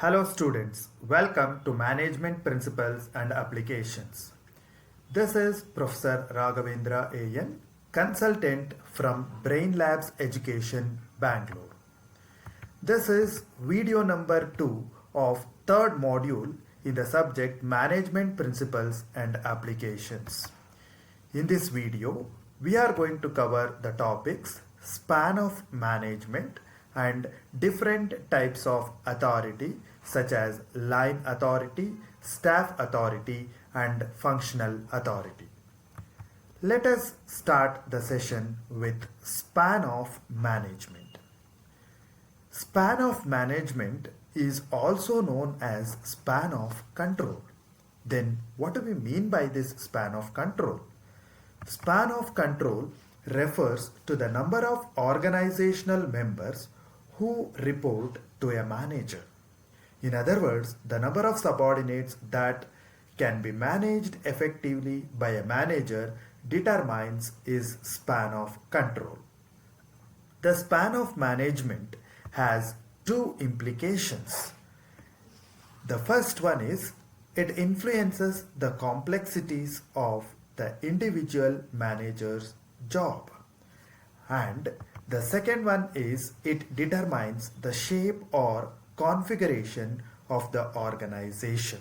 Hello students, welcome to Management Principles and Applications. This is Professor Raghavendra A.N., consultant from Brain Labs Education, Bangalore. This is video number 2 of third module in the subject Management Principles and Applications. In this video, we are going to cover the topics span of management and different types of authority such as line authority, staff authority and functional authority. Let us start the session with span of management. Span of management is also known as span of control. Then what do we mean by this span of control? Span of control refers to the number of organizational members who report to a manager. In other words, the number of subordinates that can be managed effectively by a manager determines its span of control. The span of management has two implications. The first one is it influences the complexities of the individual manager's job. And the second one is it determines the shape or configuration of the organization.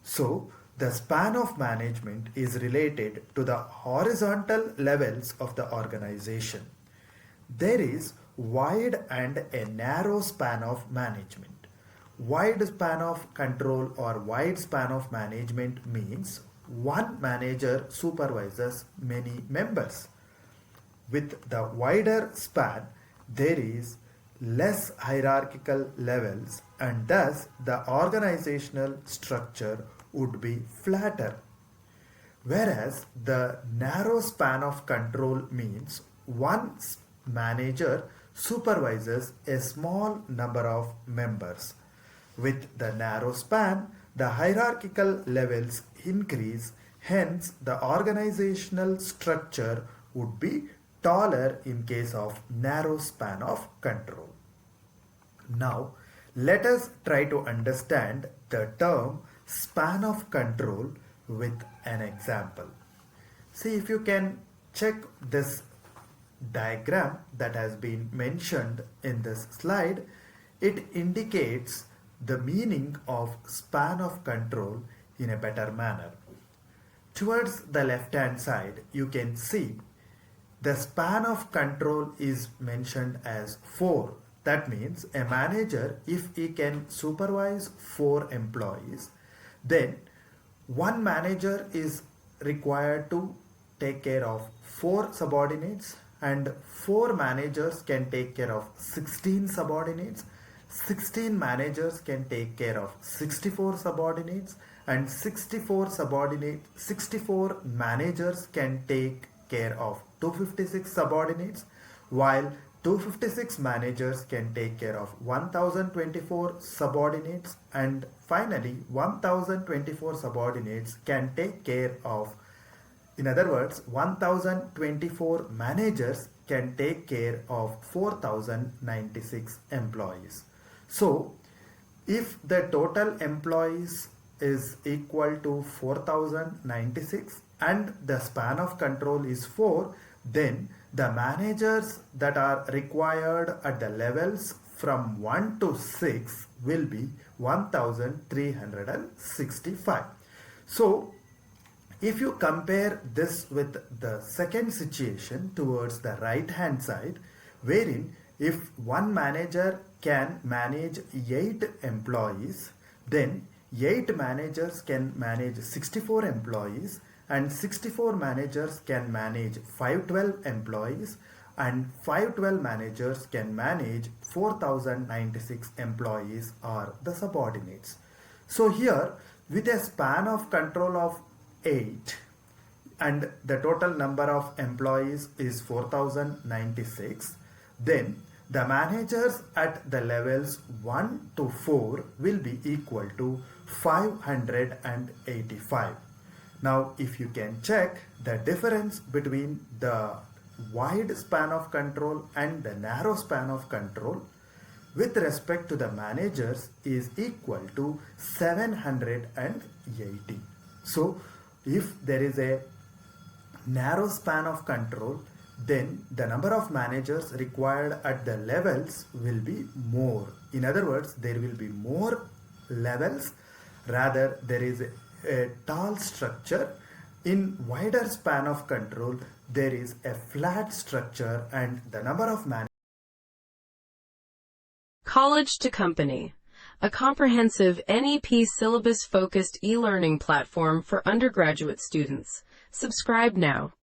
So, the span of management is related to the horizontal levels of the organization. There is wide and a narrow span of management. Wide span of control or wide span of management means one manager supervises many members. With the wider span, there is less hierarchical levels and thus the organizational structure would be flatter. Whereas the narrow span of control means one manager supervises a small number of members. With the narrow span, the hierarchical levels increase, hence the organizational structure would be taller in case of narrow span of control. Now, let us try to understand the term span of control with an example. See, if you can check this diagram that has been mentioned in this slide, it indicates the meaning of span of control in a better manner. Towards the left hand side, you can see the span of control is mentioned as 4. That means a manager, if he can supervise 4 employees, then one manager is required to take care of 4 subordinates and 4 managers can take care of 16 subordinates. 16 managers can take care of 64 subordinates and 64 managers can take care of 256 subordinates, while 256 managers can take care of 1024 subordinates, and finally 1024 subordinates can take care of, in other words, 1024 managers can take care of 4096 employees. So, if the total employees is equal to 4096 and the span of control is 4, then the managers that are required at the levels from 1 to 6 will be 1365. So, if you compare this with the second situation towards the right hand side, wherein if one manager can manage 8 employees, then 8 managers can manage 64 employees and 64 managers can manage 512 employees and 512 managers can manage 4096 employees or the subordinates. So here with a span of control of 8 and the total number of employees is 4096, then the managers at the levels 1 to 4 will be equal to 585. Now, if you can check the difference between the wide span of control and the narrow span of control, with respect to the managers is equal to 780. So if there is a narrow span of control, then the number of managers required at the levels will be more. In other words, there will be more levels, rather there is a tall structure. In wider span of control, there is a flat structure and the number of managers. College to Company, a comprehensive NEP syllabus-focused e-learning platform for undergraduate students. Subscribe now.